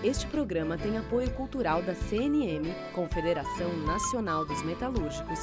Este programa tem apoio cultural da CNM, Confederação Nacional dos Metalúrgicos.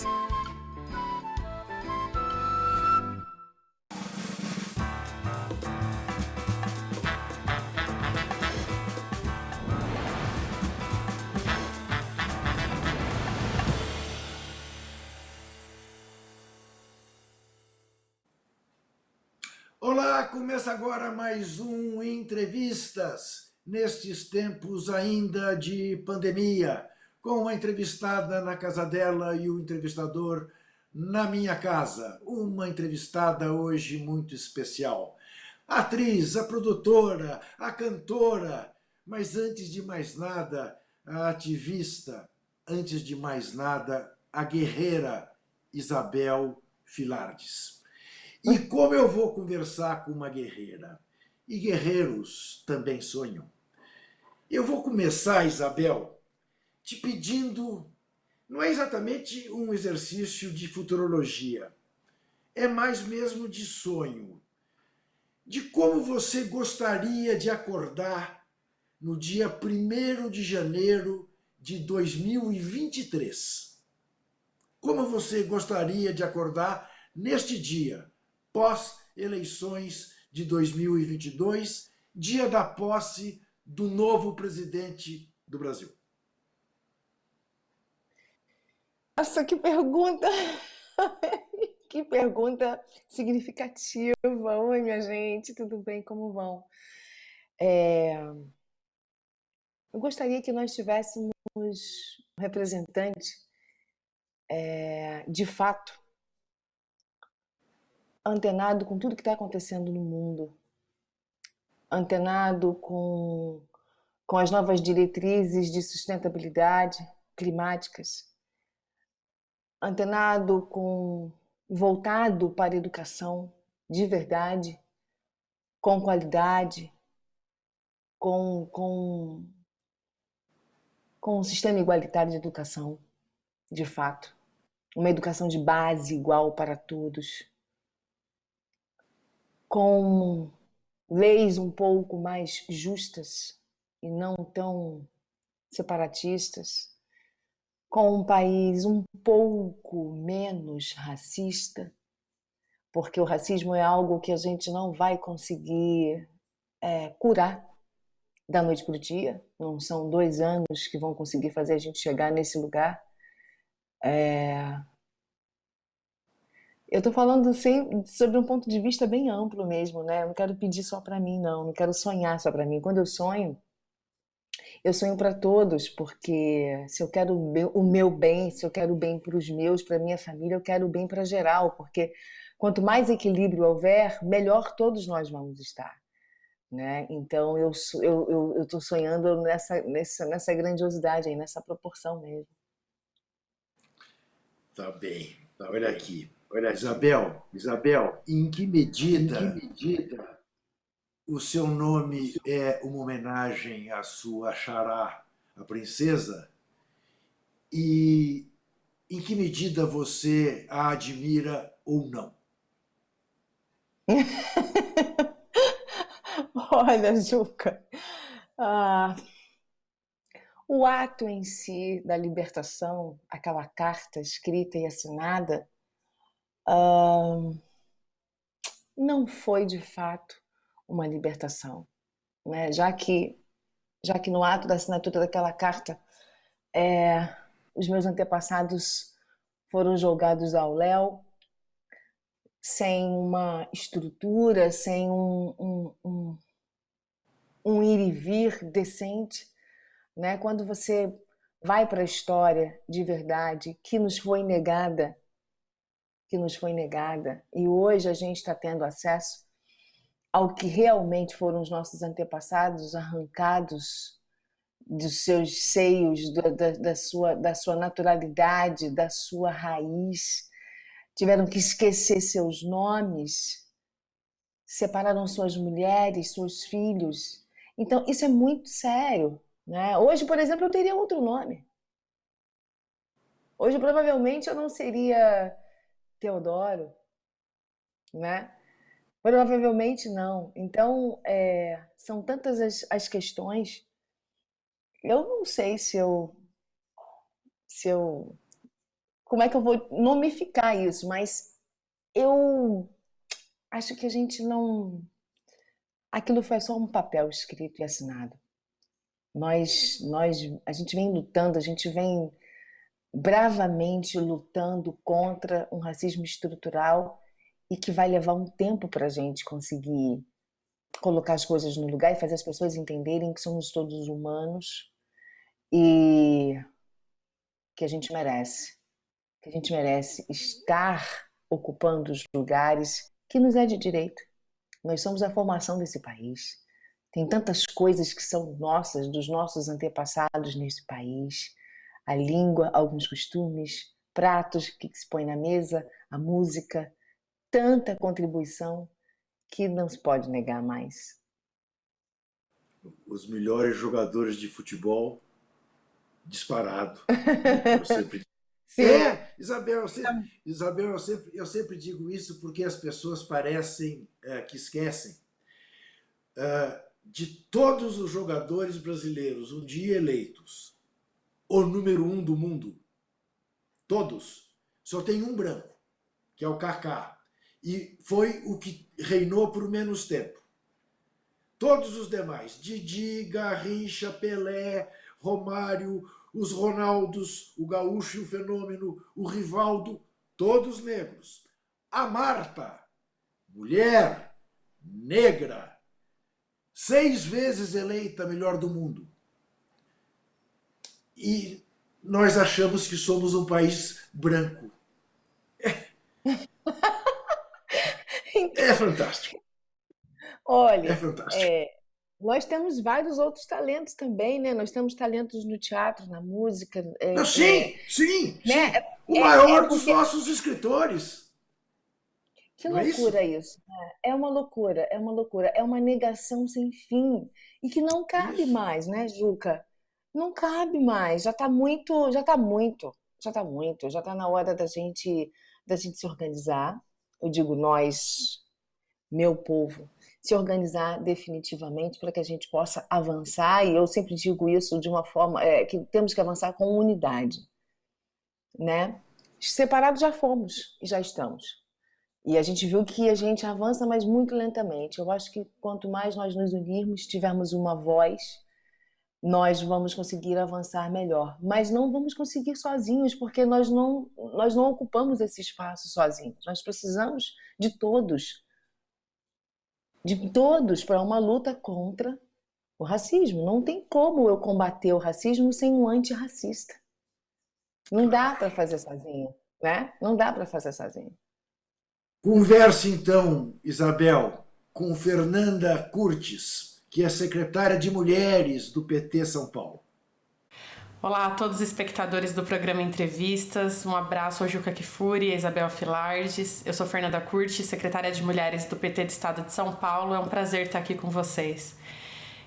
Olá, começa agora mais um Entrevistas, nestes tempos ainda de pandemia, com a entrevistada na casa dela e o entrevistador na minha casa. Uma entrevistada hoje muito especial. A atriz, a produtora, a cantora, mas antes de mais nada, a ativista, antes de mais nada, a guerreira Isabel Filardes. E como eu vou conversar com uma guerreira? E guerreiros também sonham. Eu vou começar, Isabel, te pedindo, não é exatamente um exercício de futurologia, é mais mesmo de sonho, de como você gostaria de acordar no dia 1º de janeiro de 2023. Como você gostaria de acordar neste dia, pós-eleições de 2022, dia da posse do novo presidente do Brasil? Nossa, que pergunta! Que pergunta significativa. Oi, minha gente, tudo bem? Como vão? Eu gostaria que nós tivéssemos um representante, de fato, antenado com tudo que está acontecendo no mundo, antenado com as novas diretrizes de sustentabilidade climáticas, antenado voltado para a educação de verdade, com qualidade, com um sistema igualitário de educação, de fato. Uma educação de base igual para todos, com leis um pouco mais justas e não tão separatistas, com um país um pouco menos racista, porque o racismo é algo que a gente não vai conseguir curar da noite para o dia, não são 2 anos que vão conseguir fazer a gente chegar nesse lugar. Eu estou falando sobre um ponto de vista bem amplo mesmo, né? Eu não quero pedir só para mim, não quero sonhar só para mim. Quando eu sonho para todos, porque se eu quero o meu bem, se eu quero o bem para os meus, para minha família, eu quero o bem para geral, porque quanto mais equilíbrio houver, melhor todos nós vamos estar, né? Então eu estou sonhando nessa grandiosidade aí, nessa proporção mesmo. Tá bem. Olha aqui. Isabel, em que medida o seu nome é uma homenagem à sua xará, a princesa? E em que medida você a admira ou não? Olha, Juca, o ato em si da libertação, aquela carta escrita e assinada, não foi de fato uma libertação, né? Já que no ato da assinatura daquela carta, os meus antepassados foram jogados ao léu, sem uma estrutura, sem um ir e vir decente, né? Quando você vai para a história de verdade que nos foi negada, e hoje a gente está tendo acesso ao que realmente foram os nossos antepassados arrancados dos seus seios, da sua naturalidade, da sua raiz, tiveram que esquecer seus nomes, separaram suas mulheres, seus filhos. Então, isso é muito sério, né? Hoje, por exemplo, eu teria outro nome. Hoje, provavelmente, eu não seria Teodoro, né? Provavelmente não. Então, são tantas as questões Eu não sei se eu, como é que eu vou nomificar isso, mas eu acho que a gente não, aquilo foi só um papel escrito e assinado. A gente vem lutando, a gente vem bravamente lutando contra um racismo estrutural e que vai levar um tempo para a gente conseguir colocar as coisas no lugar e fazer as pessoas entenderem que somos todos humanos e que a gente merece, que a gente merece estar ocupando os lugares que nos é de direito. Nós somos a formação desse país. Tem tantas coisas que são nossas, dos nossos antepassados nesse país. A língua, alguns costumes, pratos que se põe na mesa, a música, tanta contribuição que não se pode negar mais. Os melhores jogadores de futebol disparado, né? Eu sempre Sim, Isabel, Isabel, eu sempre digo isso porque as pessoas parecem que esquecem. De todos os jogadores brasileiros um dia eleitos, o número um do mundo, todos, só tem um branco, que é o Kaká. E foi o que reinou por menos tempo. Todos os demais, Didi, Garrincha, Pelé, Romário, os Ronaldos, o Gaúcho e o Fenômeno, o Rivaldo, todos negros. A Marta, mulher, negra, 6 vezes eleita melhor do mundo. E nós achamos que somos um país branco. É fantástico, é olha, fantástico. nós temos vários outros talentos também, né? Nós temos talentos no teatro, na música, Não, sim, sim, né? sim. O É maior dos porque nossos escritores, que não é isso? loucura isso, né? É uma loucura, é uma loucura, é uma negação sem fim e que não cabe Isso. mais, né, Juca? Não cabe mais. Já está muito, já está muito, já está muito. Já está na hora da gente se organizar. Eu digo nós, meu povo, se organizar definitivamente para que a gente possa avançar. E eu sempre digo isso de uma forma que temos que avançar com unidade, né? Separados já fomos e já estamos. E a gente viu que a gente avança, mas muito lentamente. Eu acho que quanto mais nós nos unirmos, tivermos uma voz, nós vamos conseguir avançar melhor. Mas não vamos conseguir sozinhos, porque nós não ocupamos esse espaço sozinhos. Nós precisamos de todos para uma luta contra o racismo. Não tem como eu combater o racismo sem um antirracista. Não dá para fazer sozinho, né? Não dá para fazer sozinho. Converse então, Isabel, com Fernanda Curtis, que é secretária de Mulheres do PT São Paulo. Olá a todos os espectadores do programa Entrevistas. Um abraço ao Juca Kfouri e a Isabel Filardes. Eu sou Fernanda Curti, secretária de Mulheres do PT do Estado de São Paulo. É um prazer estar aqui com vocês.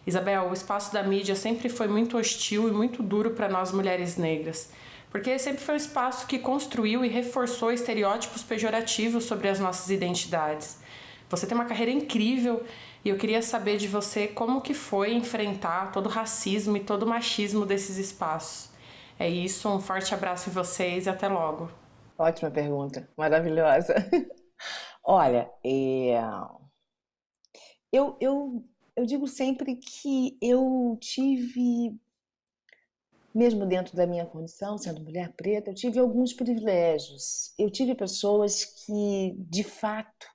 Isabel, o espaço da mídia sempre foi muito hostil e muito duro para nós mulheres negras, porque sempre foi um espaço que construiu e reforçou estereótipos pejorativos sobre as nossas identidades. Você tem uma carreira incrível e eu queria saber de você como que foi enfrentar todo o racismo e todo o machismo desses espaços. É isso, um forte abraço em vocês e até logo. Ótima pergunta, maravilhosa. Olha, eu digo sempre que eu tive, mesmo dentro da minha condição, sendo mulher preta, eu tive alguns privilégios. Eu tive pessoas que, de fato,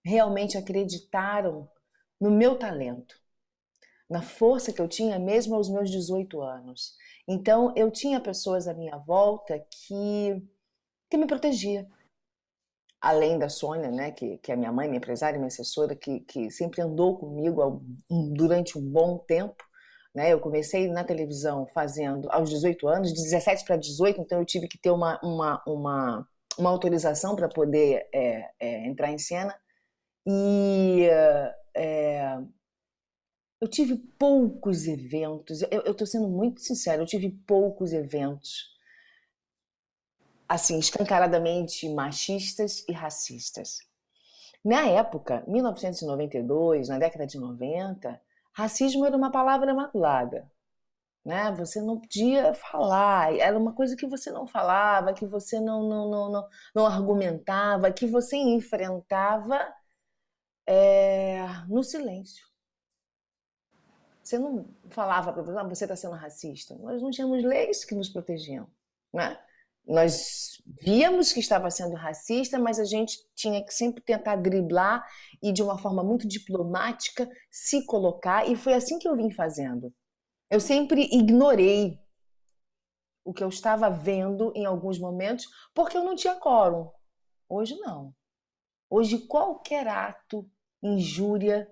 realmente acreditaram no meu talento, na força que eu tinha mesmo aos meus 18 anos. Então, eu tinha pessoas à minha volta que me protegia. Além da Sônia, né, que é minha mãe, minha empresária, minha assessora, que sempre andou comigo durante um bom tempo. Né? Eu comecei na televisão fazendo aos 18 anos, de 17 para 18, então eu tive que ter uma autorização para poder entrar em cena. E eu tive poucos eventos, eu estou sendo muito sincera, eu tive poucos eventos assim, escancaradamente machistas e racistas. Na época, 1992, na década de 90, racismo era uma palavra maculada. né? Você não podia falar, era uma coisa que você não falava, que você não argumentava, que você enfrentava no silêncio. Você não falava para você, você está sendo racista. Nós não tínhamos leis que nos protegiam, né? Nós víamos que estava sendo racista, mas a gente tinha que sempre tentar driblar e, de uma forma muito diplomática, se colocar, e foi assim que eu vim fazendo. Eu sempre ignorei o que eu estava vendo em alguns momentos, porque eu não tinha quórum. Hoje não. Hoje qualquer ato, injúria,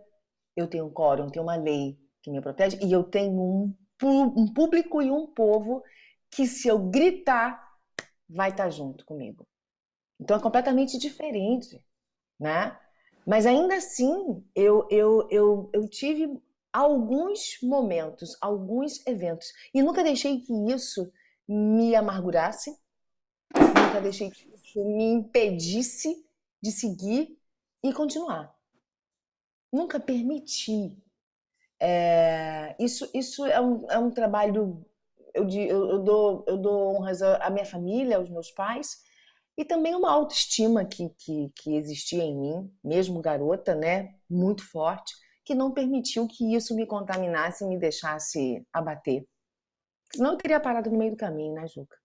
eu tenho quórum, eu tenho uma lei que me protege e eu tenho um público e um povo que, se eu gritar, vai estar junto comigo. Então é completamente diferente, né? Mas ainda assim, eu tive alguns momentos, alguns eventos, e nunca deixei que isso me amargurasse, nunca deixei que isso me impedisse de seguir e continuar. Nunca permiti. Isso é um trabalho. Eu dou honras à minha família, aos meus pais, e também uma autoestima que existia em mim, mesmo garota, né? Muito forte, que não permitiu que isso me contaminasse e me deixasse abater. Senão eu teria parado no meio do caminho, né, Juca?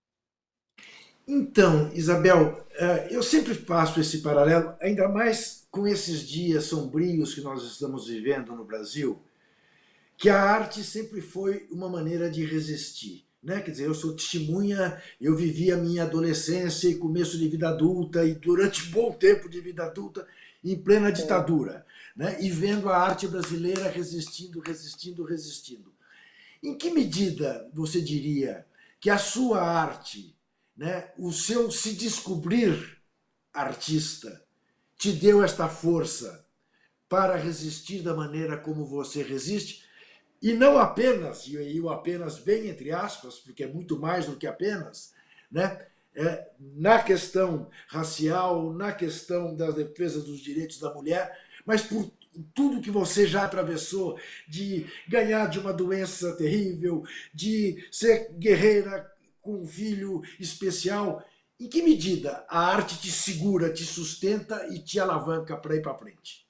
Então, Isabel, eu sempre faço esse paralelo, ainda mais com esses dias sombrios que nós estamos vivendo no Brasil, que a arte sempre foi uma maneira de resistir. Né? Quer dizer, eu sou testemunha, eu vivi a minha adolescência e começo de vida adulta, e durante bom tempo de vida adulta, em plena Sim. ditadura, né? E vendo a arte brasileira resistindo, resistindo, resistindo. Em que medida você diria que a sua arte, né, o seu se descobrir artista, te deu esta força para resistir da maneira como você resiste? E não apenas, e aí o apenas bem entre aspas, porque é muito mais do que apenas, né? Na questão racial, na questão da defesa dos direitos da mulher, mas por tudo que você já atravessou, de ganhar de uma doença terrível, de ser guerreira com um filho especial. Em que medida a arte te segura, te sustenta e te alavanca para ir para frente?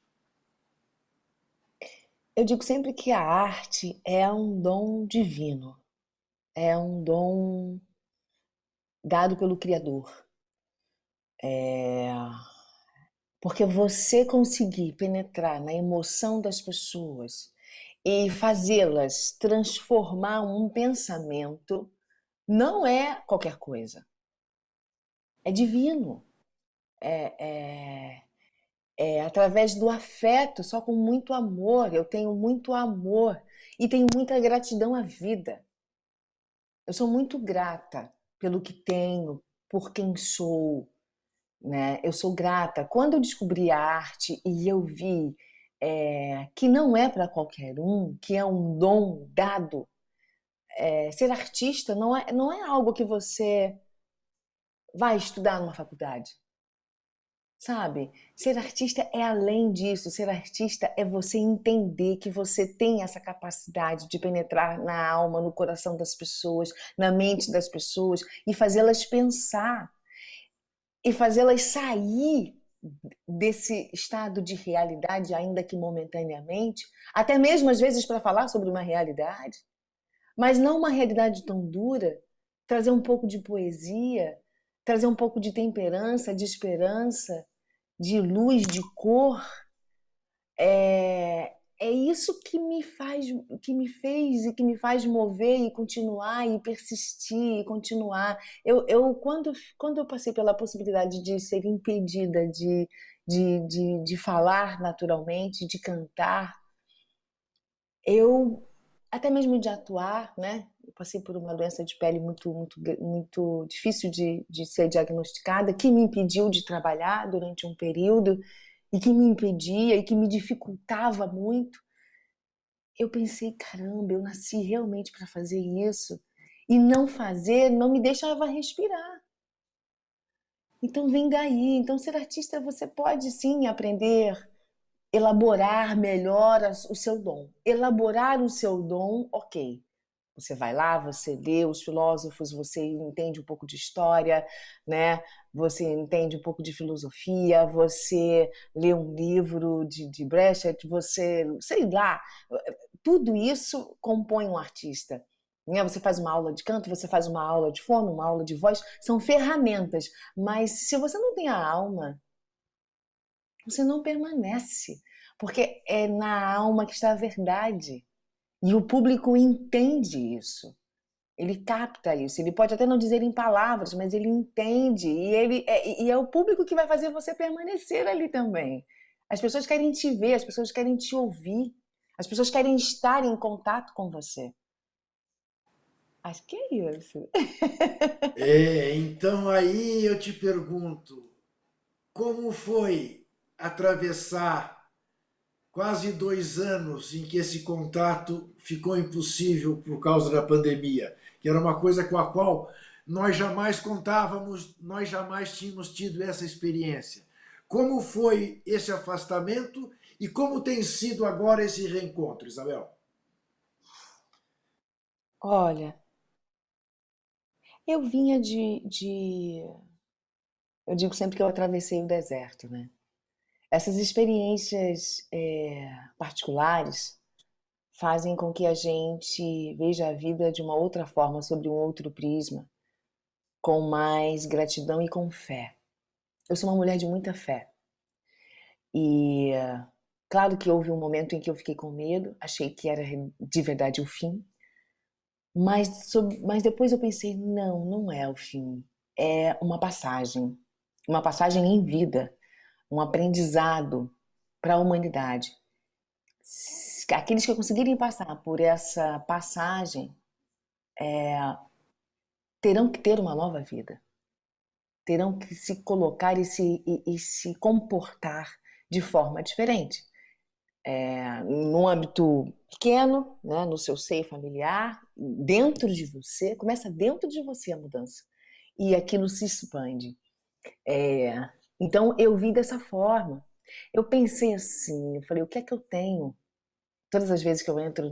Eu digo sempre que a arte é um dom divino, é um dom dado pelo Criador. Porque você conseguir penetrar na emoção das pessoas e fazê-las transformar um pensamento não é qualquer coisa. É divino. É através do afeto, só com muito amor. Eu tenho muito amor e tenho muita gratidão à vida. Eu sou muito grata pelo que tenho, por quem sou, né? Eu sou grata. Quando eu descobri a arte e eu vi que não é para qualquer um, que é um dom dado, ser artista não é algo que você vai estudar numa faculdade, sabe? Ser artista é além disso. Ser artista é você entender que você tem essa capacidade de penetrar na alma, no coração das pessoas, na mente das pessoas e fazê-las pensar e fazê-las sair desse estado de realidade, ainda que momentaneamente, até mesmo às vezes para falar sobre uma realidade, mas não uma realidade tão dura, trazer um pouco de poesia, trazer um pouco de temperança, de esperança, de luz, de cor. É isso que me fez e que me faz mover e continuar e persistir e continuar. Quando eu passei pela possibilidade de ser impedida de falar naturalmente, de cantar, eu até mesmo de atuar, né? Eu passei por uma doença de pele muito difícil de ser diagnosticada, que me impediu de trabalhar durante um período e que me impedia e que me dificultava muito. Eu pensei, caramba, eu nasci realmente para fazer isso. E não fazer não me deixava respirar. Então vem daí. Então ser artista você pode sim aprender, elaborar melhor o seu dom. Elaborar o seu dom, ok. Você vai lá, você lê os filósofos, você entende um pouco de história, né? Você entende um pouco de filosofia, você lê um livro de Brecht, você, sei lá, tudo isso compõe um artista. Né? Você faz uma aula de canto, você faz uma aula de fono, uma aula de voz, são ferramentas, mas se você não tem a alma, você não permanece, porque é na alma que está a verdade. E o público entende isso. Ele capta isso. Ele pode até não dizer em palavras, mas ele entende. E é o público que vai fazer você permanecer ali também. As pessoas querem te ver, as pessoas querem te ouvir, as pessoas querem estar em contato com você. Acho que é isso. Então aí eu te pergunto, como foi atravessar quase 2 anos em que esse contato ficou impossível por causa da pandemia, que era uma coisa com a qual nós jamais contávamos, nós jamais tínhamos tido essa experiência. Como foi esse afastamento e como tem sido agora esse reencontro, Isabel? Olha, eu vinha eu digo sempre que eu atravessei o deserto, né? Essas experiências particulares fazem com que a gente veja a vida de uma outra forma, sobre um outro prisma, com mais gratidão e com fé. Eu sou uma mulher de muita fé. E claro que houve um momento em que eu fiquei com medo, achei que era de verdade o fim, mas depois eu pensei, não é o fim, é uma passagem em vida, um aprendizado para a humanidade. Aqueles que conseguirem passar por essa passagem terão que ter uma nova vida, terão que se colocar e se comportar de forma diferente. Num âmbito pequeno, né, no seu seio familiar, dentro de você, começa dentro de você a mudança. E aquilo se expande. Então eu vi dessa forma. Eu pensei assim, eu falei, o que é que eu tenho? Todas as vezes que eu entro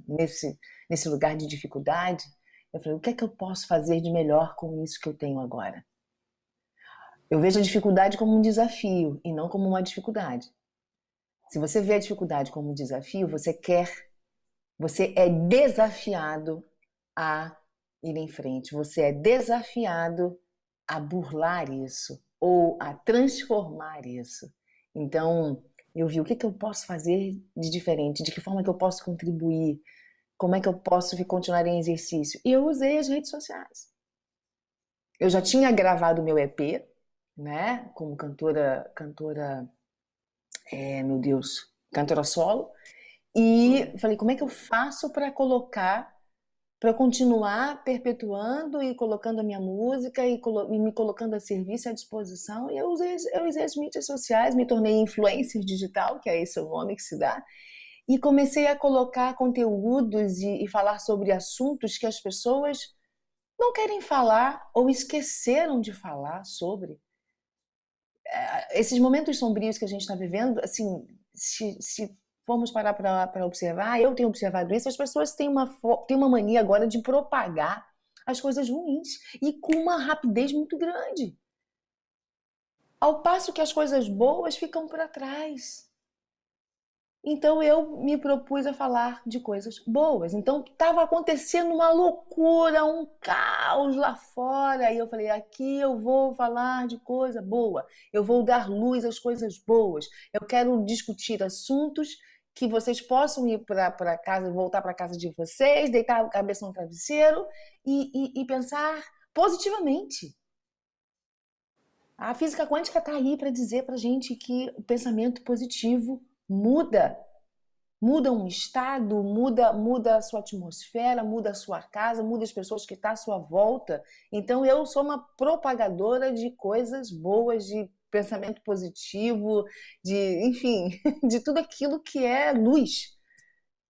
nesse lugar de dificuldade, eu falei, o que é que eu posso fazer de melhor com isso que eu tenho agora? Eu vejo a dificuldade como um desafio e não como uma dificuldade. Se você vê a dificuldade como um desafio, você é desafiado a ir em frente, você é desafiado a burlar isso ou a transformar isso. Então, eu vi o que eu posso fazer de diferente, de que forma que eu posso contribuir, como é que eu posso continuar em exercício. E eu usei as redes sociais. Eu já tinha gravado meu EP, né, como cantora, cantora solo, e falei, como é que eu faço para continuar perpetuando e colocando a minha música e me colocando a serviço, à disposição. E eu usei as mídias sociais, me tornei influencer digital, que é esse o nome que se dá, e comecei a colocar conteúdos e falar sobre assuntos que as pessoas não querem falar ou esqueceram de falar sobre. Esses momentos sombrios que a gente está vivendo, assim, se formos parar para observar, eu tenho observado isso, as pessoas têm uma mania agora de propagar as coisas ruins e com uma rapidez muito grande. Ao passo que as coisas boas ficam para trás. Então eu me propus a falar de coisas boas. Então estava acontecendo uma loucura, um caos lá fora. E eu falei, aqui eu vou falar de coisa boa. Eu vou dar luz às coisas boas. Eu quero discutir assuntos que vocês possam ir para casa, voltar para casa de vocês, deitar a cabeça no travesseiro e pensar positivamente. A física quântica está aí para dizer para a gente que o pensamento positivo muda um estado, muda a sua atmosfera, muda a sua casa, muda as pessoas que estão à sua volta. Então eu sou uma propagadora de coisas boas, de pensamento positivo, enfim, de tudo aquilo que é luz.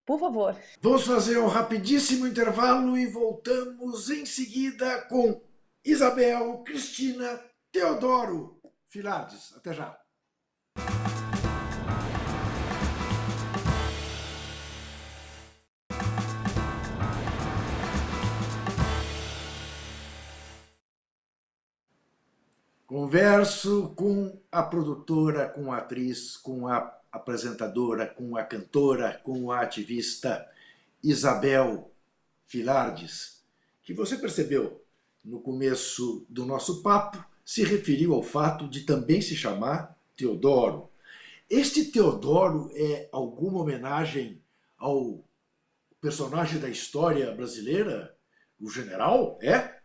Por favor. Vamos fazer um rapidíssimo intervalo e voltamos em seguida com Isabel Cristina Teodoro Filardes. Até já. Converso com a produtora, com a atriz, com a apresentadora, com a cantora, com a ativista Isabel Filardes, que você percebeu no começo do nosso papo, se referiu ao fato de também se chamar Teodoro. Este Teodoro é alguma homenagem ao personagem da história brasileira, o general? É?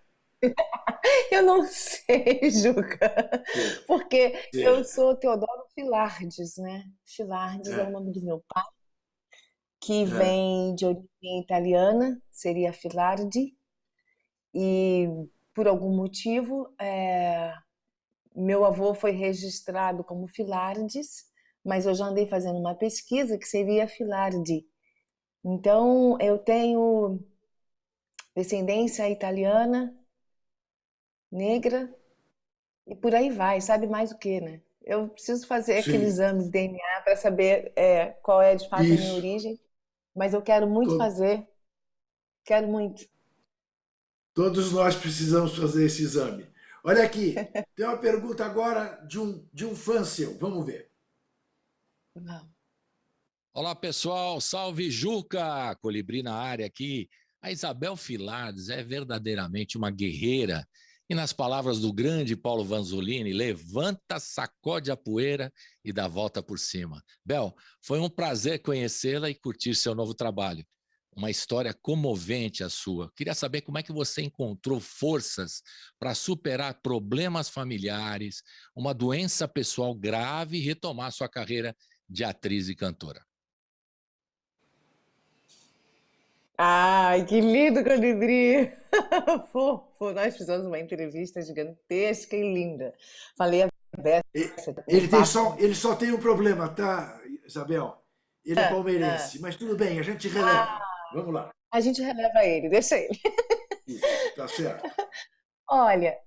Eu não sei, Juca, É. porque eu É. sou Teodoro Filardes, né? Filardes é o É. nome do meu pai, que É. vem de origem italiana, seria Filardi, e por algum motivo meu avô foi registrado como Filardes, mas eu já andei fazendo uma pesquisa que seria Filardi. Então eu tenho descendência italiana, negra, e por aí vai, sabe mais o que, né? Eu preciso fazer aquele Sim, exame de DNA para saber qual é de fato a minha isso. origem, mas eu quero muito To- fazer, quero muito. Todos nós precisamos fazer esse exame. Olha aqui, tem uma pergunta agora de um fã seu. Vamos ver. Não. Olá pessoal, salve Juca, Colibri na área aqui. A Isabel Filardes é verdadeiramente uma guerreira e, nas palavras do grande Paulo Vanzolini, levanta, sacode a poeira e dá a volta por cima. Bel, foi um prazer conhecê-la e curtir seu novo trabalho. Uma história comovente a sua. Queria saber como é que você encontrou forças para superar problemas familiares, uma doença pessoal grave e retomar sua carreira de atriz e cantora. Ai, que lindo, Colibri! Fofo, nós fizemos uma entrevista gigantesca e linda. Falei a E- beça, o Ele, tem papo. só, ele só tem um problema, tá, Isabel? Ele é Ah, palmeirense, mas tudo bem, a gente releva. Vamos lá. a gente releva ele, deixa ele. Isso, tá certo. Olha,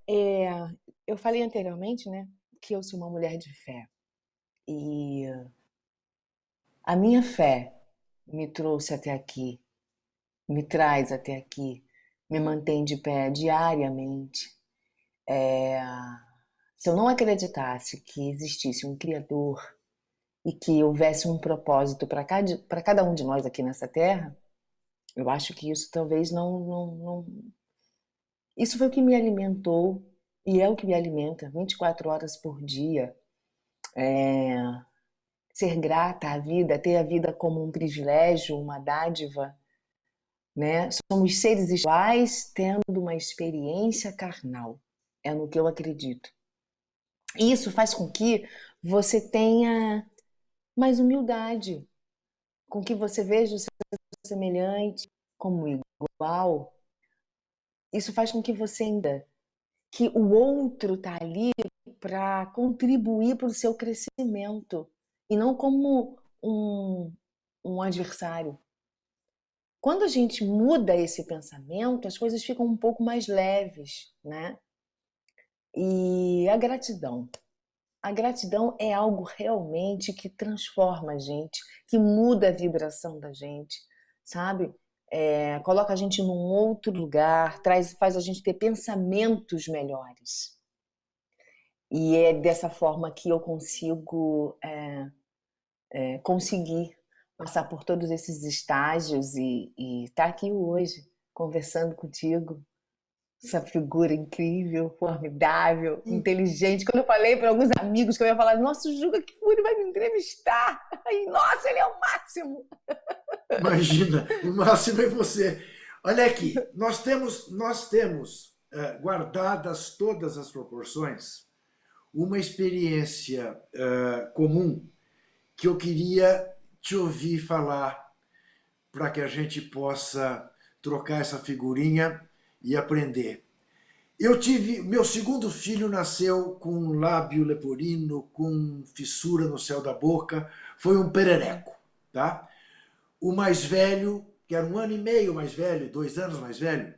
eu falei anteriormente, né, que eu sou uma mulher de fé. E a minha fé me trouxe até aqui, me traz até aqui, me mantém de pé diariamente. É, Se eu não acreditasse que existisse um Criador e que houvesse um propósito para cada um de nós aqui nessa terra, eu acho que isso talvez não. Isso foi o que me alimentou e é o que me alimenta 24 horas por dia. Ser grata à vida, ter a vida como um privilégio, uma dádiva, né? Somos seres iguais tendo uma experiência carnal. É no que eu acredito. E isso faz com que você tenha mais humildade, com que você veja o seu semelhante como igual. Isso faz com que você ainda que o outro está ali para contribuir para o seu crescimento e não como um adversário. Quando a gente muda esse pensamento, as coisas ficam um pouco mais leves, né? E a gratidão. A gratidão é algo realmente que transforma a gente, que muda a vibração da gente, sabe? Coloca a gente num outro lugar, faz a gente ter pensamentos melhores. E é dessa forma que eu consigo conseguir passar por todos esses estágios e estar aqui hoje conversando contigo. Essa figura incrível, formidável, inteligente. Quando eu falei para alguns amigos que eu ia falar, nossa, o Juca Kfouri vai me entrevistar. Aí, nossa, ele é o máximo. Imagina, o máximo é você. Olha aqui, nós temos guardadas todas as proporções, uma experiência comum que eu queria te ouvir falar para que a gente possa trocar essa figurinha e aprender. Meu segundo filho nasceu com um lábio leporino, com fissura no céu da boca, foi um perereco, tá? O mais velho, que era 1 ano e meio mais velho, 2 anos mais velho,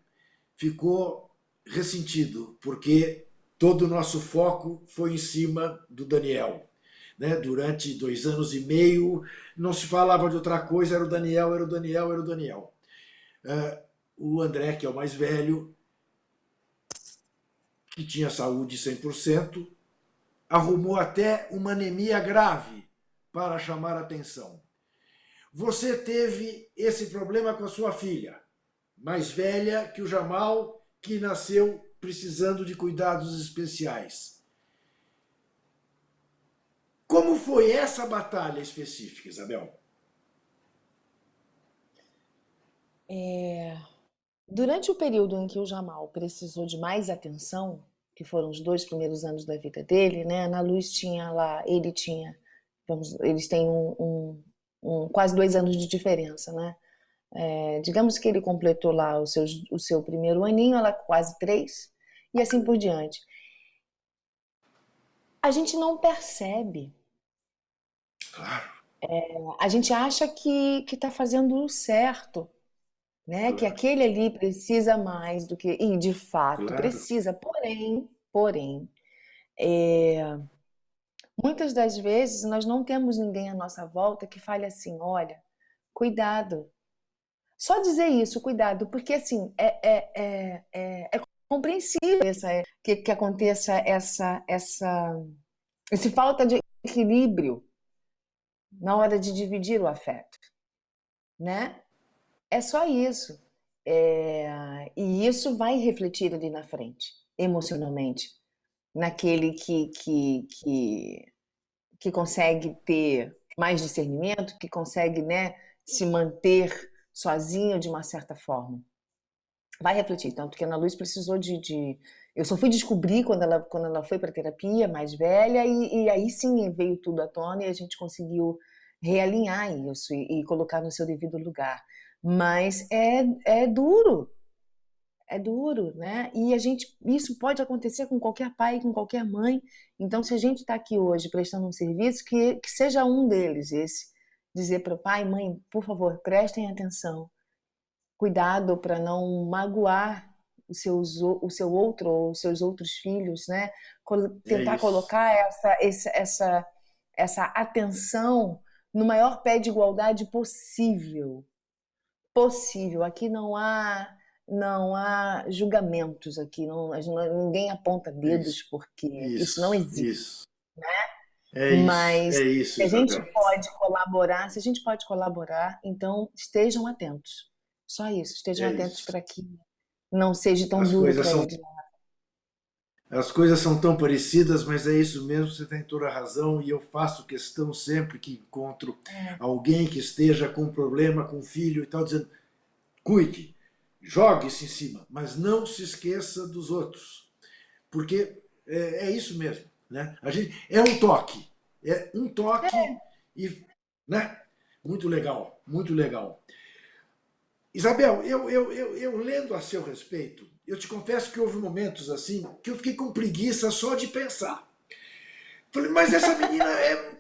ficou ressentido, porque todo o nosso foco foi em cima do Daniel. Né? Durante 2 anos e meio, não se falava de outra coisa, era o Daniel, era o Daniel, era o Daniel. O André, que é o mais velho, que tinha saúde 100%, arrumou até uma anemia grave para chamar a atenção. Você teve esse problema com a sua filha, mais velha que o Jamal, que nasceu precisando de cuidados especiais. Como foi essa batalha específica, Isabel? Durante o período em que o Jamal precisou de mais atenção, que foram os 2 primeiros anos da vida dele, né? Ana Luz tinha lá, eles têm quase 2 anos de diferença, né? Digamos que ele completou lá o seu primeiro aninho, ela quase 3, e assim por diante. A gente não percebe. Claro. A gente acha que está fazendo o certo, né? Que aquele ali precisa mais do que... E, de fato, Claro. precisa. Porém, muitas das vezes nós não temos ninguém à nossa volta que fale assim, olha, cuidado. Só dizer isso, cuidado, porque assim, é compreensível que aconteça esse falta de equilíbrio na hora de dividir o afeto, né? É só isso. E isso vai refletir ali na frente, emocionalmente, naquele que consegue ter mais discernimento, que consegue, né, se manter sozinho de uma certa forma. Vai refletir, tanto que a Ana Luz precisou eu só fui descobrir quando ela foi para terapia, mais velha, e aí sim veio tudo à tona e a gente conseguiu realinhar isso e colocar no seu devido lugar. Mas é duro, né? E isso pode acontecer com qualquer pai, com qualquer mãe. Então, se a gente está aqui hoje prestando um serviço, que seja um deles esse, dizer para o pai, mãe, por favor, prestem atenção, cuidado para não magoar o seu outro ou os seus outros filhos, né? Tentar colocar essa atenção no maior pé de igualdade possível. Aqui não há julgamentos aqui, ninguém aponta dedos, porque isso não existe. Isso. Né? Mas se a gente pode colaborar, então estejam atentos. Só isso, estejam atentos para que não seja tão duro para eles. As coisas são tão parecidas, mas é isso mesmo, você tem toda a razão, e eu faço questão sempre que encontro alguém que esteja com problema, com filho e tal, dizendo, cuide, jogue-se em cima, mas não se esqueça dos outros, porque é isso mesmo, né? É um toque, e, né? Muito legal, muito legal. Isabel, eu lendo a seu respeito, eu te confesso que houve momentos assim que eu fiquei com preguiça só de pensar. Falei, mas essa menina,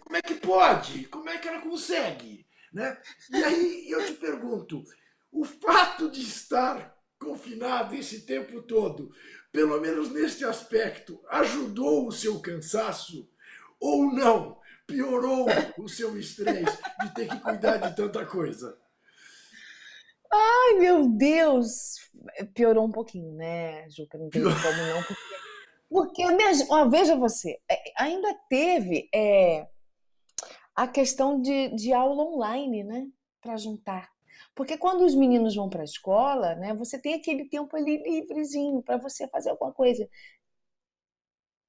como é que pode? Como é que ela consegue? Né? E aí eu te pergunto, o fato de estar confinado esse tempo todo, pelo menos neste aspecto, ajudou o seu cansaço ou não? Piorou o seu estresse de ter que cuidar de tanta coisa? Ai, meu Deus! Piorou um pouquinho, né, Juca? Não tem como não. Porque veja você, ainda teve a questão de aula online, né? Para juntar. Porque quando os meninos vão para a escola, né, você tem aquele tempo ali livrezinho para você fazer alguma coisa.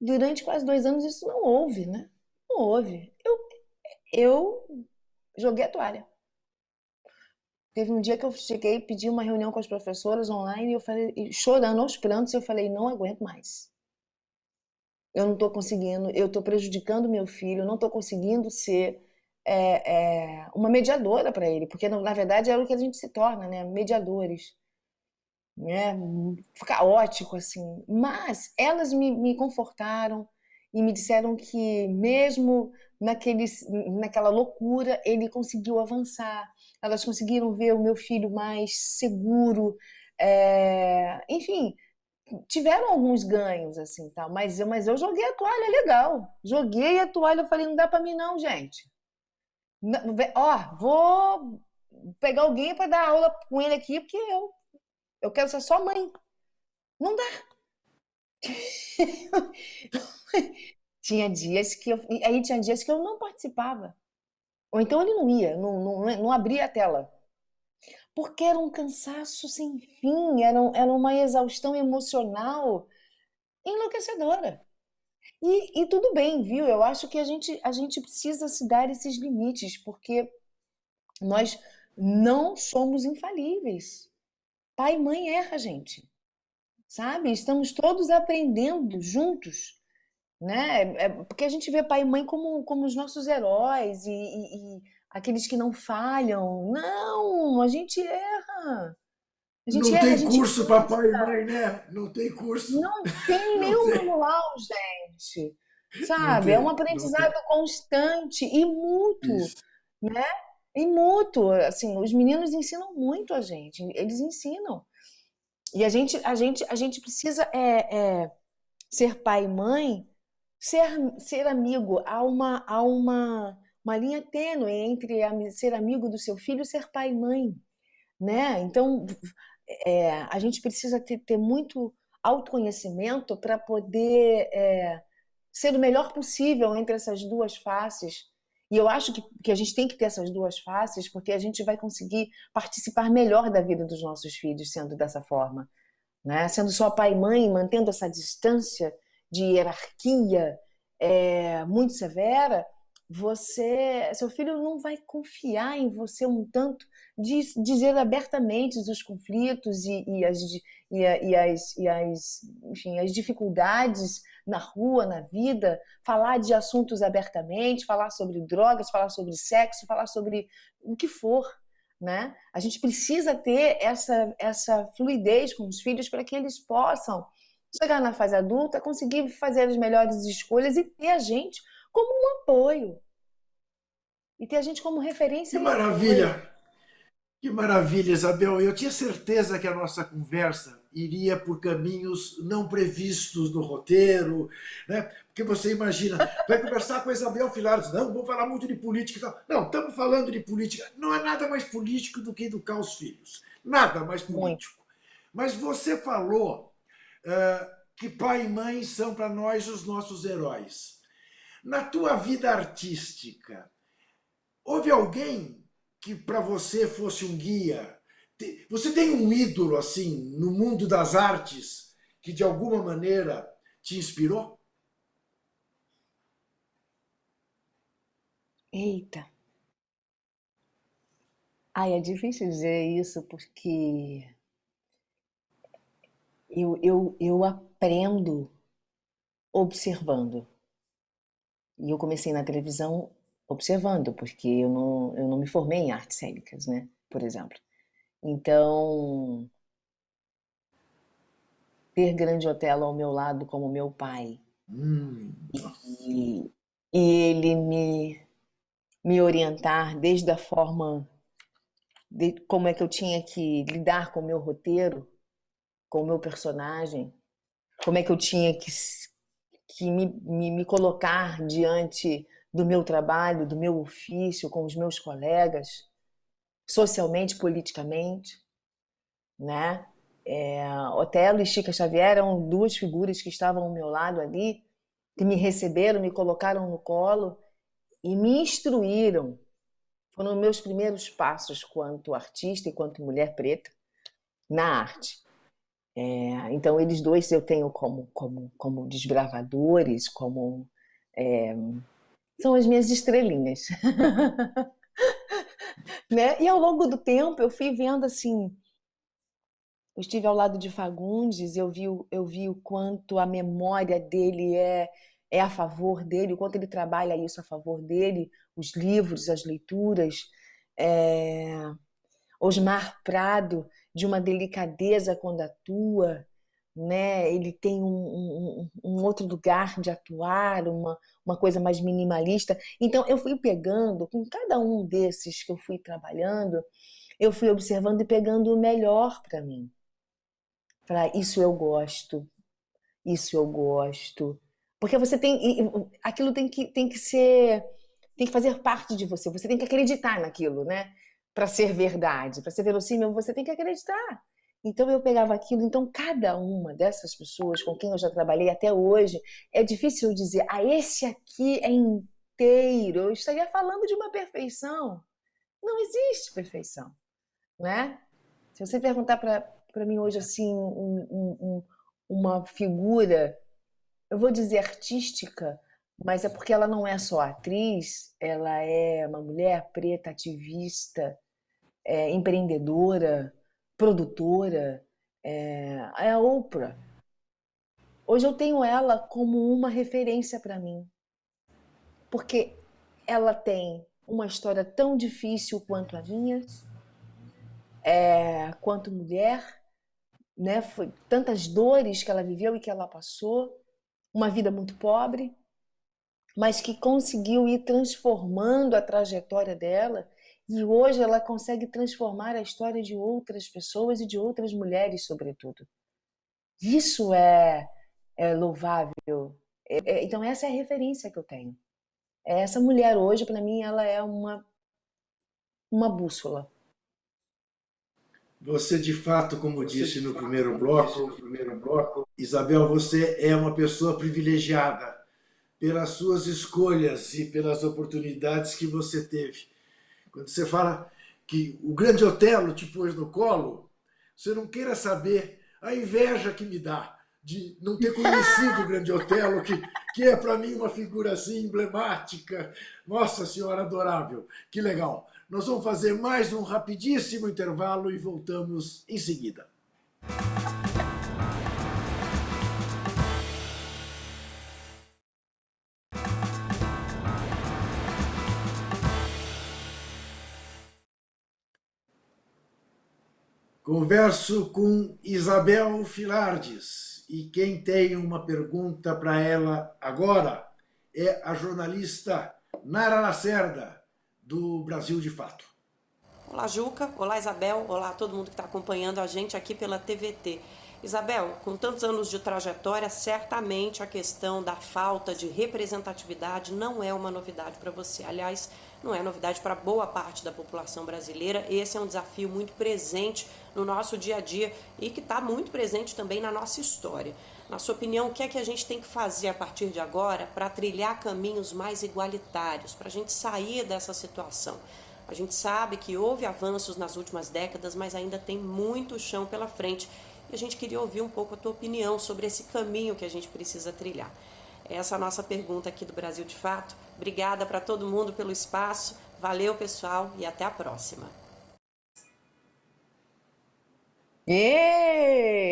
Durante quase 2 anos isso não houve, né? Não houve. Eu joguei a toalha. Teve um dia que eu cheguei, pedi uma reunião com as professoras online e eu falei, chorando aos prantos, eu falei, não aguento mais. Eu não estou conseguindo, eu estou prejudicando meu filho, eu não estou conseguindo ser uma mediadora para ele, porque na verdade é o que a gente se torna, né? Mediadores. Né? Caótico, assim. Mas elas me confortaram e me disseram que mesmo naquela loucura, ele conseguiu avançar. Elas conseguiram ver o meu filho mais seguro. Enfim, tiveram alguns ganhos, assim, tá? Mas eu joguei a toalha legal. Joguei a toalha, eu falei, não dá para mim não, gente. Vou pegar alguém para dar aula com ele aqui, porque eu quero ser só mãe. Não dá. Tinha dias que aí tinha dias que eu não participava. Ou então ele não ia, não abria a tela. Porque era um cansaço sem fim, era uma exaustão emocional enlouquecedora. E tudo bem, viu? Eu acho que a gente precisa se dar esses limites, porque nós não somos infalíveis. Pai e mãe erra, gente, sabe? Estamos todos aprendendo juntos, né? Porque a gente vê pai e mãe como os nossos heróis e aqueles que não falham. Não, a gente erra. A gente Não erra, a tem gente curso para pai e mãe, né? Não tem curso. não tem Não nenhum tem. manual, gente. Não Sabe? É um tem. Não tem. aprendizado constante e mútuo, Isso. né? E mútuo, assim, os meninos ensinam muito a gente, eles ensinam. E a gente precisa ser pai e mãe, ser amigo. Há uma linha tênue entre ser amigo do seu filho e ser pai e mãe, né? Então, a gente precisa ter muito autoconhecimento para poder ser o melhor possível entre essas duas faces. E eu acho que a gente tem que ter essas duas faces, porque a gente vai conseguir participar melhor da vida dos nossos filhos sendo dessa forma, né? Sendo só pai e mãe, mantendo essa distância de hierarquia muito severa, seu filho não vai confiar em você um tanto de dizer abertamente os conflitos enfim, as dificuldades na rua, na vida, falar de assuntos abertamente, falar sobre drogas, falar sobre sexo, falar sobre o que for, né? A gente precisa ter essa fluidez com os filhos para que eles possam chegar na fase adulta, conseguir fazer as melhores escolhas e ter a gente como um apoio. E ter a gente como Que referência e apoio. maravilha! Que maravilha, Isabel. Eu tinha certeza que a nossa conversa iria por caminhos não previstos no roteiro, né? Porque você imagina, vai conversar com a Isabel Filardes, não, vou falar muito de política e tal. Não, estamos falando de política. Não é nada mais político do que educar os filhos. Nada mais Muito. político. Mas você falou que pai e mãe são para nós os nossos heróis. Na tua vida artística, houve alguém que para você fosse um guia? Você tem um ídolo assim no mundo das artes que de alguma maneira te inspirou? Eita. Ai, é difícil dizer isso porque eu aprendo observando. E eu comecei na televisão observando, porque eu não me formei em artes cênicas, né? Por exemplo. Então, ter Grande Otelo ao meu lado como meu pai Nossa. e, e ele me orientar desde a forma de como é que eu tinha que lidar com o meu roteiro, com o meu personagem, como é que eu tinha que me colocar diante do meu trabalho, do meu ofício, com os meus colegas, socialmente, politicamente, né? Otelo e Chica Xavier eram duas figuras que estavam ao meu lado ali, que me receberam, me colocaram no colo e me instruíram. Foram meus primeiros passos quanto artista e quanto mulher preta na arte. Então, eles dois eu tenho como desbravadores, são as minhas estrelinhas. Né? E ao longo do tempo eu fui vendo assim, eu estive ao lado de Fagundes, eu vi o quanto a memória dele é a favor dele, o quanto ele trabalha isso a favor dele, os livros, as leituras. É... Osmar Prado, de uma delicadeza quando atua, né? Ele tem um outro lugar de atuar, uma coisa mais minimalista. Então, eu fui pegando, com cada um desses que eu fui trabalhando, eu fui observando e pegando o melhor para mim. Para isso eu gosto, isso eu gosto. Porque você aquilo tem que ser, tem que fazer parte de você. Você tem que acreditar naquilo, né? Para ser verdade, para ser verossímil, você tem que acreditar. Então eu pegava aquilo, então cada uma dessas pessoas com quem eu já trabalhei até hoje, é difícil eu dizer, esse aqui é inteiro, eu estaria falando de uma perfeição. Não existe perfeição, né? Se você perguntar para mim hoje assim, uma figura, eu vou dizer artística, mas é porque ela não é só atriz, ela é uma mulher preta, ativista, empreendedora, produtora, é a Oprah. Hoje eu tenho ela como uma referência para mim, porque ela tem uma história tão difícil quanto a minha, quanto mulher, né? Foi tantas dores que ela viveu e que ela passou, uma vida muito pobre, mas que conseguiu ir transformando a trajetória dela e hoje ela consegue transformar a história de outras pessoas e de outras mulheres, sobretudo. Isso é louvável. Então essa é a referência que eu tenho. Essa mulher hoje, para mim, ela é uma bússola. Você, de fato, como disse no primeiro bloco, Isabel, você é uma pessoa privilegiada pelas suas escolhas e pelas oportunidades que você teve. Quando você fala que o grande Otelo te pôs no colo, você não queira saber a inveja que me dá de não ter conhecido o grande Otelo, que é para mim uma figura assim emblemática. Nossa Senhora adorável, que legal. Nós vamos fazer mais um rapidíssimo intervalo e voltamos em seguida. Converso com Isabel Filardes e quem tem uma pergunta para ela agora é a jornalista Nara Lacerda, do Brasil de Fato. Olá, Juca. Olá, Isabel. Olá a todo mundo que está acompanhando a gente aqui pela TVT. Isabel, com tantos anos de trajetória, certamente a questão da falta de representatividade não é uma novidade para você. Aliás, não é novidade para boa parte da população brasileira. Esse é um desafio muito presente no nosso dia a dia e que está muito presente também na nossa história. Na sua opinião, o que é que a gente tem que fazer a partir de agora para trilhar caminhos mais igualitários, para a gente sair dessa situação? A gente sabe que houve avanços nas últimas décadas, mas ainda tem muito chão pela frente. E a gente queria ouvir um pouco a tua opinião sobre esse caminho que a gente precisa trilhar. Essa é a nossa pergunta aqui do Brasil de Fato. Obrigada para todo mundo pelo espaço. Valeu, pessoal, e até a próxima.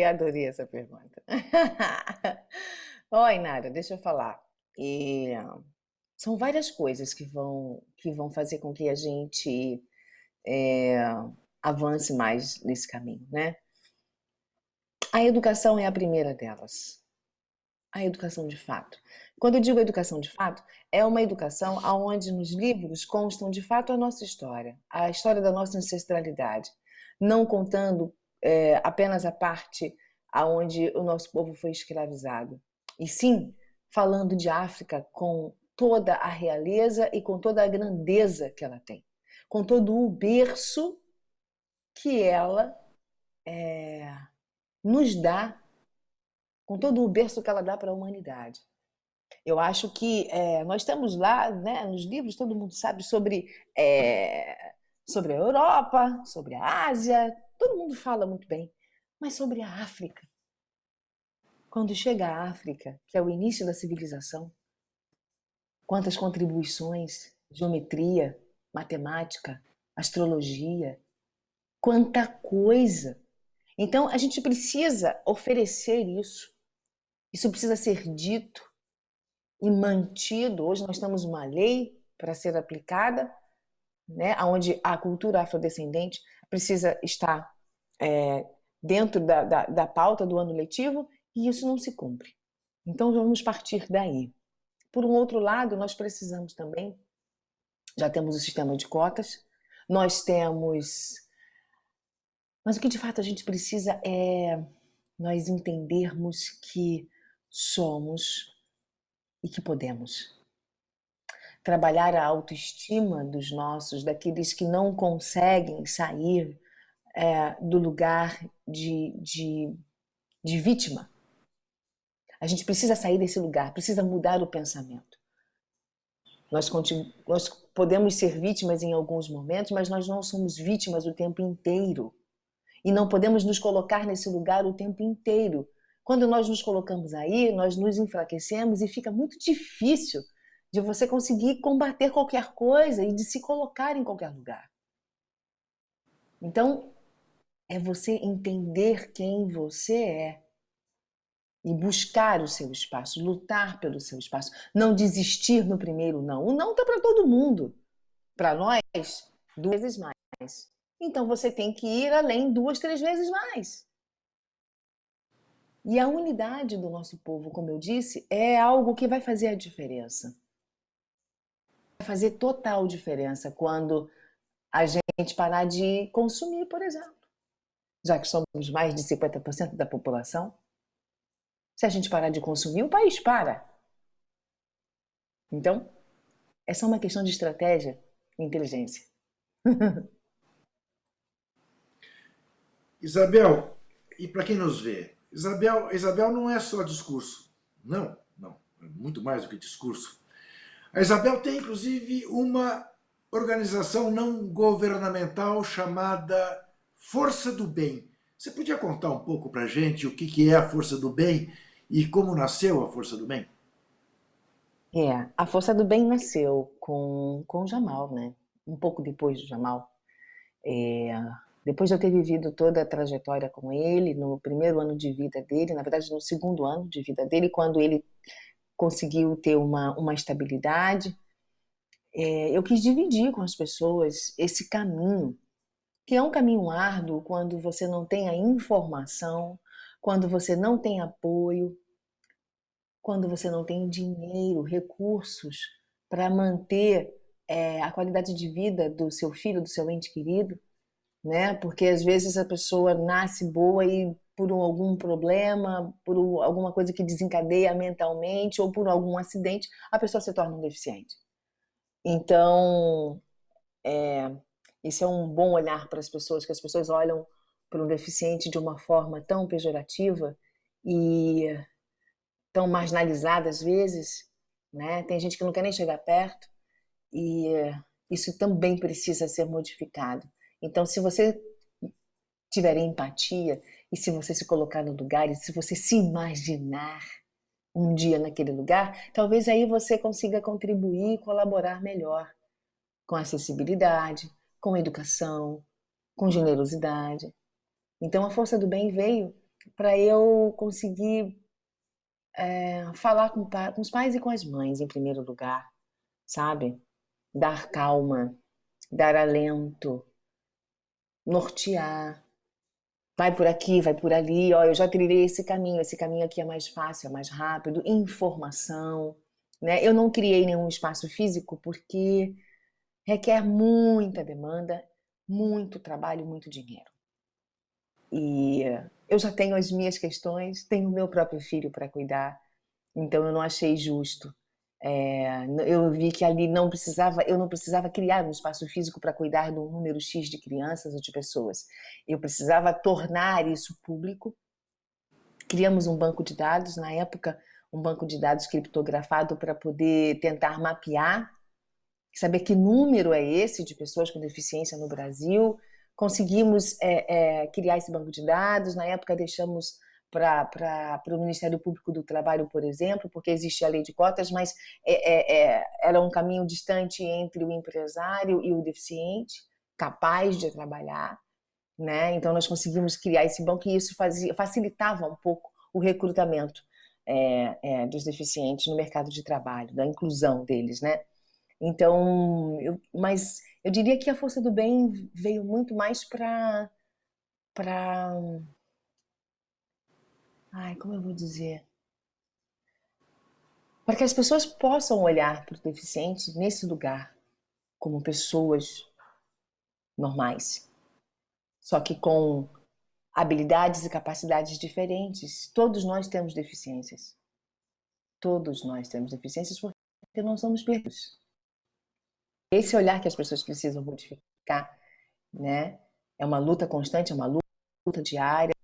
Adorei essa pergunta. Oi, Nara, deixa eu falar. São várias coisas que vão fazer com que a gente avance mais nesse caminho, né? A educação é a primeira delas. A educação de fato. Quando eu digo educação de fato, é uma educação onde nos livros constam de fato a nossa história, a história da nossa ancestralidade, não contando apenas a parte aonde o nosso povo foi escravizado, e sim falando de África com toda a realeza e com toda a grandeza que ela tem, com todo o berço que ela nos dá, com todo o berço que ela dá para a humanidade. Eu acho que nós temos lá, né, nos livros, todo mundo sabe sobre a Europa, sobre a Ásia, todo mundo fala muito bem, mas sobre a África. Quando chega a África, que é o início da civilização, quantas contribuições, geometria, matemática, astrologia, quanta coisa. Então, a gente precisa oferecer isso. Isso precisa ser dito e mantido. Hoje nós temos uma lei para ser aplicada, né, onde a cultura afrodescendente precisa estar dentro da pauta do ano letivo e isso não se cumpre. Então, vamos partir daí. Por um outro lado, nós precisamos também, já temos o sistema de cotas, nós temos... Mas o que de fato a gente precisa é nós entendermos que somos e que podemos. Trabalhar a autoestima daqueles que não conseguem sair do lugar de vítima. A gente precisa sair desse lugar, precisa mudar o pensamento. Nós podemos ser vítimas em alguns momentos, mas nós não somos vítimas o tempo inteiro. E não podemos nos colocar nesse lugar o tempo inteiro. Quando nós nos colocamos aí, nós nos enfraquecemos e fica muito difícil de você conseguir combater qualquer coisa e de se colocar em qualquer lugar. Então, é você entender quem você é e buscar o seu espaço, lutar pelo seu espaço, não desistir no primeiro não. O não está para todo mundo. Para nós, 2 vezes mais. Então você tem que ir além 2, 3 vezes mais. E a unidade do nosso povo, como eu disse, é algo que vai fazer a diferença. Vai fazer total diferença quando a gente parar de consumir, por exemplo. Já que somos mais de 50% da população, se a gente parar de consumir, o país para. Então, é só uma questão de estratégia e inteligência. Isabel, e para quem nos vê, Isabel não é só discurso. Não, é muito mais do que discurso. A Isabel tem, inclusive, uma organização não governamental chamada Força do Bem. Você podia contar um pouco para a gente o que é a Força do Bem e como nasceu a Força do Bem? A Força do Bem nasceu com o Jamal, né? Um pouco depois do Jamal. Depois de eu ter vivido toda a trajetória com ele, no primeiro ano de vida dele, na verdade no segundo ano de vida dele, quando ele conseguiu ter uma estabilidade, eu quis dividir com as pessoas esse caminho, que é um caminho árduo quando você não tem a informação, quando você não tem apoio, quando você não tem dinheiro, recursos para manter a qualidade de vida do seu filho, do seu ente querido, né? Porque às vezes a pessoa nasce boa e por algum problema, por alguma coisa que desencadeia mentalmente ou por algum acidente, a pessoa se torna um deficiente. Então, isso é um bom olhar para as pessoas, que as pessoas olham para um deficiente de uma forma tão pejorativa e tão marginalizada às vezes, né? Tem gente que não quer nem chegar perto e isso também precisa ser modificado. Então, se você tiver empatia e se você se colocar no lugar e se você se imaginar um dia naquele lugar, talvez aí você consiga contribuir e colaborar melhor com acessibilidade, com educação, com generosidade. Então, a Força do Bem veio para eu conseguir falar com os pais e com as mães, em primeiro lugar, sabe? Dar calma, dar alento, nortear. Vai por aqui, vai por ali, eu já trilhei esse caminho aqui é mais fácil, é mais rápido, informação, né? Eu não criei nenhum espaço físico porque requer muita demanda, muito trabalho, muito dinheiro. E eu já tenho as minhas questões, tenho o meu próprio filho para cuidar, então eu não achei justo. Eu vi que ali eu não precisava criar um espaço físico para cuidar de um número X de crianças ou de pessoas. Eu precisava tornar isso público. Criamos um banco de dados, na época, um banco de dados criptografado para poder tentar mapear, saber que número é esse de pessoas com deficiência no Brasil. Conseguimos criar esse banco de dados, na época deixamos para o Ministério Público do Trabalho, por exemplo, porque existe a lei de cotas, mas era um caminho distante entre o empresário e o deficiente, capaz de trabalhar, né? Então nós conseguimos criar esse banco e isso facilitava um pouco o recrutamento dos deficientes no mercado de trabalho, da inclusão deles, né? Então, mas eu diria que a Força do Bem veio muito mais para como eu vou dizer? Para que as pessoas possam olhar para os deficientes nesse lugar como pessoas normais, só que com habilidades e capacidades diferentes. Todos nós temos deficiências. Todos nós temos deficiências porque não somos perfeitos. Esse olhar que as pessoas precisam modificar, né? É uma luta constante, é uma luta diária.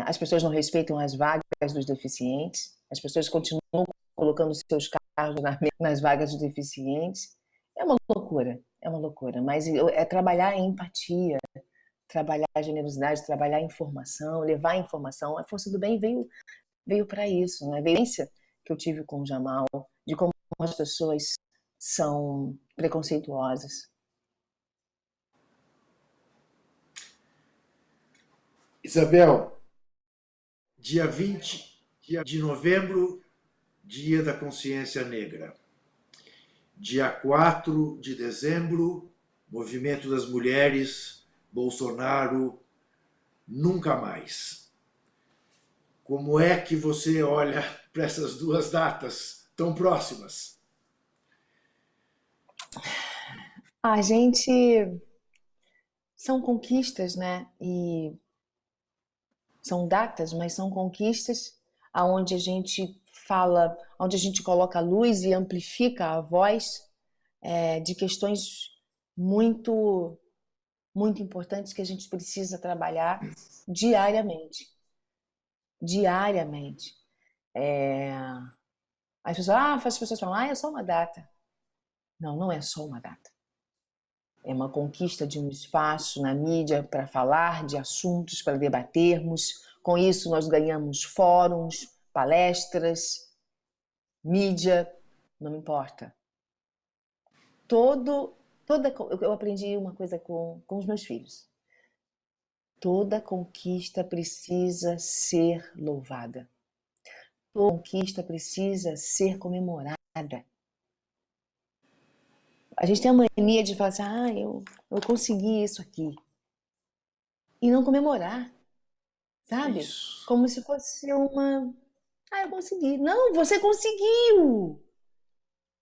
As pessoas não respeitam as vagas dos deficientes, as pessoas continuam colocando seus carros nas vagas dos deficientes. É uma loucura, mas é trabalhar a empatia, trabalhar a generosidade, trabalhar a informação, levar a informação. A Força do Bem veio para isso, né? A vivência que eu tive com o Jamal, de como as pessoas são preconceituosas. Isabel, dia 20 de novembro, Dia da Consciência Negra. Dia 4 de dezembro, Movimento das Mulheres, Bolsonaro, nunca mais. Como é que você olha para essas duas datas tão próximas? A gente... São conquistas, né? E são datas, mas são conquistas onde a gente fala, onde a gente coloca a luz e amplifica a voz de questões muito, muito importantes que a gente precisa trabalhar diariamente. Diariamente. As pessoas falam, é só uma data. Não, não é só uma data. É uma conquista de um espaço na mídia para falar de assuntos, para debatermos. Com isso, nós ganhamos fóruns, palestras, mídia, não me importa. Eu aprendi uma coisa com os meus filhos. Toda conquista precisa ser louvada. Toda conquista precisa ser comemorada. A gente tem a mania de falar assim, eu consegui isso aqui. E não comemorar, sabe? Isso. Como se fosse eu consegui. Não, você conseguiu!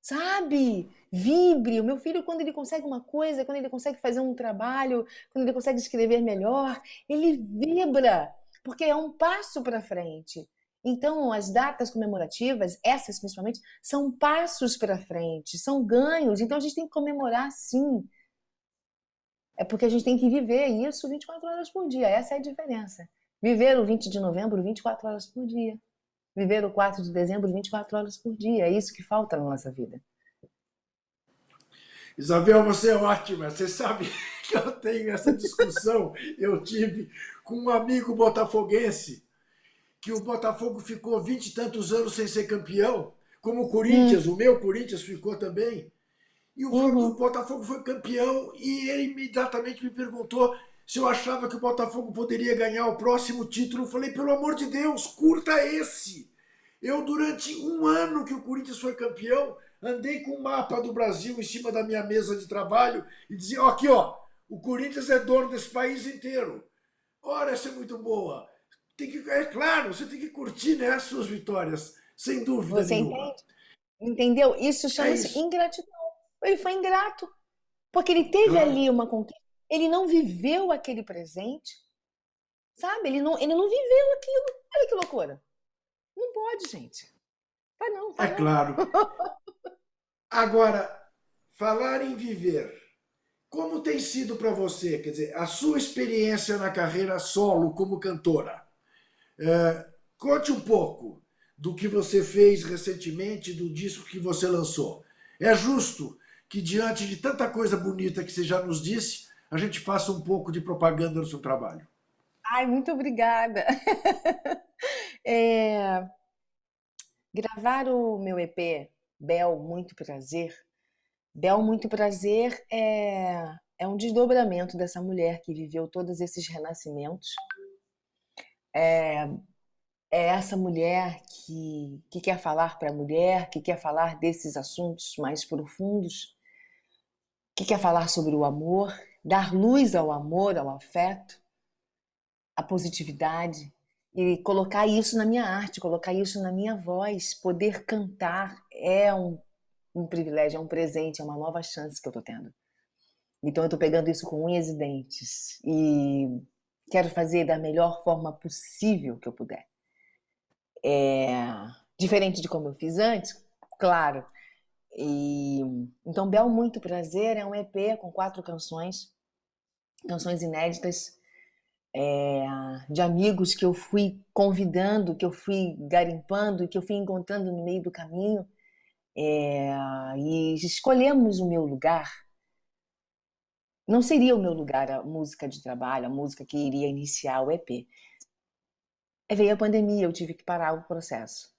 Sabe? Vibre. O meu filho, quando ele consegue uma coisa, quando ele consegue fazer um trabalho, quando ele consegue escrever melhor, ele vibra, porque é um passo para frente. Então, as datas comemorativas, essas principalmente, são passos para frente, são ganhos. Então, a gente tem que comemorar, sim. É porque a gente tem que viver isso 24 horas por dia. Essa é a diferença. Viver o 20 de novembro 24 horas por dia. Viver o 4 de dezembro 24 horas por dia. É isso que falta na nossa vida. Isabel, você é ótima. Você sabe que eu tenho essa discussão. Eu tive com um amigo botafoguense, que o Botafogo ficou 20 e tantos anos sem ser campeão, como o Corinthians, o meu Corinthians ficou também. E o Botafogo foi campeão e ele imediatamente me perguntou se eu achava que o Botafogo poderia ganhar o próximo título. Eu falei, pelo amor de Deus, curta esse. Eu, durante um ano que o Corinthians foi campeão, andei com o mapa do Brasil em cima da minha mesa de trabalho e dizia, aqui ó, o Corinthians é dono desse país inteiro. Ora, essa é muito boa. É claro, você tem que curtir, né, as suas vitórias, sem dúvida nenhuma. Entendeu? Isso chama-se ingratidão. Ele foi ingrato, porque ele teve ali uma conquista. Ele não viveu aquele presente, sabe? Ele não viveu aquilo. Olha que loucura. Não pode, gente. Não. Claro. Agora, falar em viver, como tem sido para você, quer dizer, a sua experiência na carreira solo como cantora? Conte um pouco do que você fez recentemente, do disco que você lançou. É justo que, diante de tanta coisa bonita que você já nos disse, a gente faça um pouco de propaganda no seu trabalho. Muito obrigada. Gravar o meu EP, Bel Muito Prazer. Bel Muito Prazer é um desdobramento dessa mulher que viveu todos esses renascimentos. É essa mulher que quer falar para a mulher, que quer falar desses assuntos mais profundos, que quer falar sobre o amor, dar luz ao amor, ao afeto, à positividade, e colocar isso na minha arte, colocar isso na minha voz. Poder cantar é um privilégio, é um presente, é uma nova chance que eu estou tendo. Então eu estou pegando isso com unhas e dentes e quero fazer da melhor forma possível que eu puder. Diferente de como eu fiz antes, claro. Então, Bel Muito Prazer é um EP com 4 canções inéditas, de amigos que eu fui convidando, que eu fui garimpando, que eu fui encontrando no meio do caminho, e escolhemos o meu lugar. Não seria o meu lugar a música de trabalho, a música que iria iniciar o EP. Veio a pandemia, eu tive que parar o processo.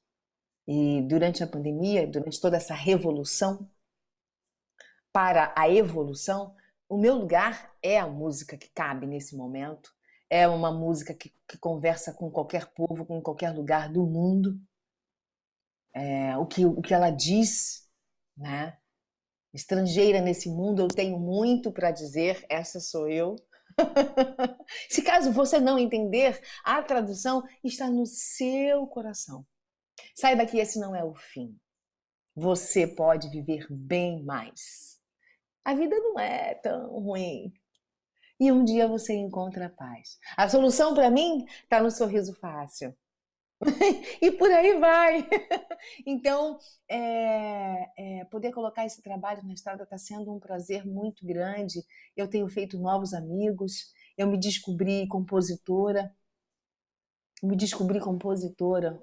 E durante a pandemia, durante toda essa revolução, para a evolução, o meu lugar é a música que cabe nesse momento. É uma música que conversa com qualquer povo, com qualquer lugar do mundo. O que ela diz, né? Estrangeira nesse mundo, eu tenho muito para dizer, essa sou eu. Se caso você não entender, a tradução está no seu coração. Saiba que esse não é o fim. Você pode viver bem mais. A vida não é tão ruim. E um dia você encontra a paz. A solução para mim está no sorriso fácil. E por aí vai. Então, poder colocar esse trabalho na estrada está sendo um prazer muito grande. Eu tenho feito novos amigos. Eu me descobri compositora.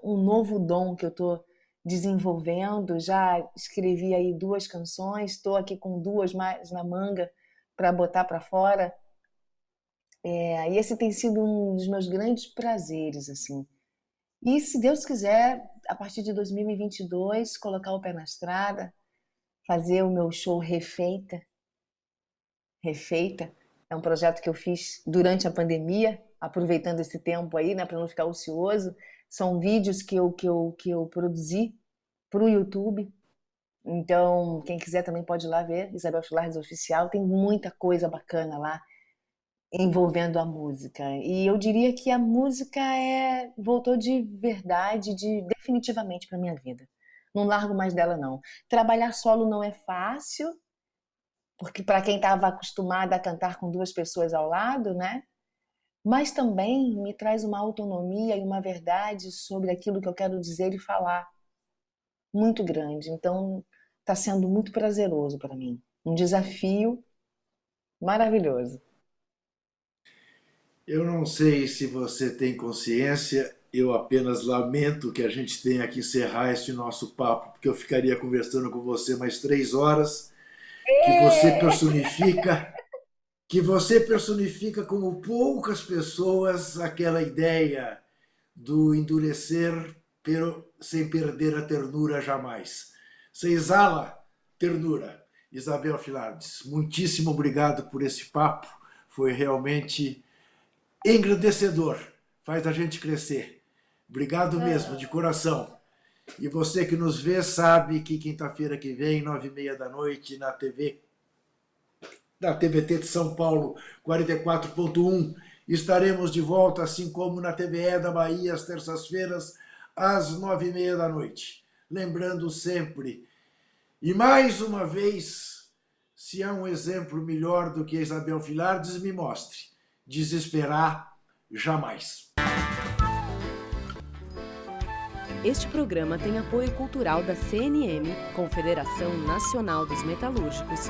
Um novo dom que eu estou desenvolvendo. Já escrevi aí 2 canções. Estou aqui com 2 mais na manga para botar para fora. E esse tem sido um dos meus grandes prazeres, assim. E, se Deus quiser, a partir de 2022, colocar o pé na estrada, fazer o meu show Refeita. Refeita é um projeto que eu fiz durante a pandemia, aproveitando esse tempo aí, né, para não ficar ocioso. São vídeos que eu produzi para o YouTube. Então, quem quiser também pode ir lá ver, Isabel Filardes Oficial. Tem muita coisa bacana lá envolvendo a música. E eu diria que a música voltou de verdade, definitivamente para minha vida. Não largo mais dela, não. Trabalhar solo não é fácil, porque para quem estava acostumada a cantar com 2 pessoas ao lado, né? Mas também me traz uma autonomia e uma verdade sobre aquilo que eu quero dizer e falar muito grande. Então, está sendo muito prazeroso para mim. Um desafio maravilhoso. Eu não sei se você tem consciência, eu apenas lamento que a gente tenha que encerrar este nosso papo, porque eu ficaria conversando com você mais 3 horas, que você personifica como poucas pessoas aquela ideia do endurecer sem perder a ternura jamais. Você exala ternura. Isabel Filardes, muitíssimo obrigado por esse papo, foi realmente engrandecedor, faz a gente crescer. Obrigado mesmo, de coração. E você que nos vê sabe que quinta-feira que vem, 9h30 da noite, na TVT de São Paulo, 44.1, estaremos de volta, assim como na TVE da Bahia, às terças-feiras, às 9h30 da noite. Lembrando sempre, e mais uma vez, se há um exemplo melhor do que a Isabel Filardes, me mostre. Desesperar jamais. Este programa tem apoio cultural da CNM, Confederação Nacional dos Metalúrgicos,